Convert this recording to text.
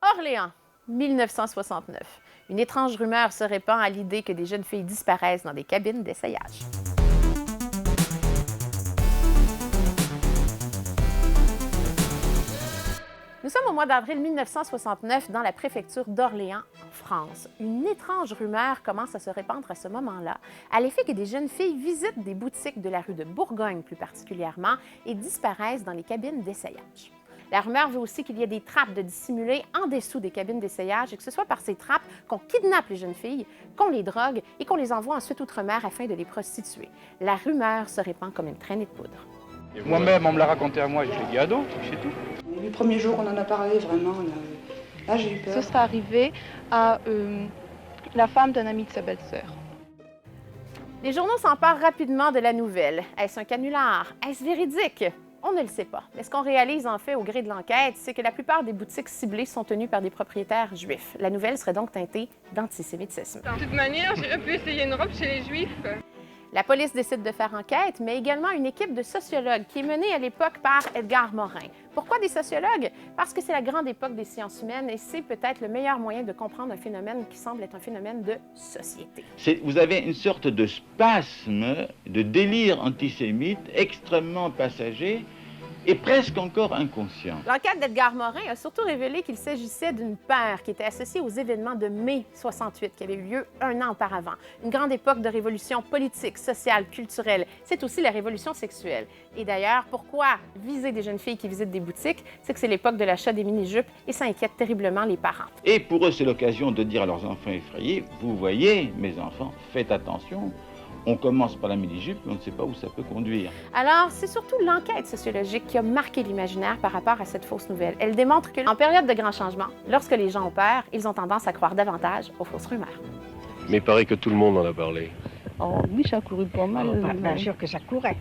Orléans, 1969. Une étrange rumeur se répand à l'idée que des jeunes filles disparaissent dans des cabines d'essayage. Nous sommes au mois d'avril 1969 dans la préfecture d'Orléans, en France. Une étrange rumeur commence à se répandre à ce moment-là, à l'effet que des jeunes filles visitent des boutiques de la rue de Bourgogne plus particulièrement et disparaissent dans les cabines d'essayage. La rumeur veut aussi qu'il y ait des trappes de dissimulés en dessous des cabines d'essayage et que ce soit par ces trappes qu'on kidnappe les jeunes filles, qu'on les drogue et qu'on les envoie ensuite outre-mer afin de les prostituer. La rumeur se répand comme une traînée de poudre. Moi-même, on me l'a raconté à moi, j'ai dit à d'autres, c'est tout. Les premiers jours, on en a parlé, vraiment, là, j'ai eu peur. Ce serait arrivé à la femme d'un ami de sa belle-sœur. Les journaux s'emparent rapidement de la nouvelle. Est-ce un canular? Est-ce véridique? On ne le sait pas. Mais ce qu'on réalise en fait au gré de l'enquête, c'est que la plupart des boutiques ciblées sont tenues par des propriétaires juifs. La nouvelle serait donc teintée d'antisémitisme. De toute manière, j'aurais pu essayer une robe chez les Juifs. La police décide de faire enquête, mais également une équipe de sociologues qui est menée à l'époque par Edgar Morin. Pourquoi des sociologues? Parce que c'est la grande époque des sciences humaines et c'est peut-être le meilleur moyen de comprendre un phénomène qui semble être un phénomène de société. Vous avez une sorte de spasme, de délire antisémite extrêmement passager et presque encore inconscient. L'enquête d'Edgar Morin a surtout révélé qu'il s'agissait d'une peur qui était associée aux événements de mai 68 qui avaient eu lieu un an auparavant. Une grande époque de révolution politique, sociale, culturelle. C'est aussi la révolution sexuelle. Et d'ailleurs, pourquoi viser des jeunes filles qui visitent des boutiques? C'est que c'est l'époque de l'achat des mini-jupes et ça inquiète terriblement les parents. Et pour eux, c'est l'occasion de dire à leurs enfants effrayés, vous voyez, mes enfants, faites attention. On commence par la mini-jupe et on ne sait pas où ça peut conduire. Alors, c'est surtout l'enquête sociologique qui a marqué l'imaginaire par rapport à cette fausse nouvelle. Elle démontre qu'en période de grands changements, lorsque les gens ont peur, ils ont tendance à croire davantage aux fausses rumeurs. Mais il paraît que tout le monde en a parlé. Oh, oui, ça a couru pas mal. Bien sûr que ça courait.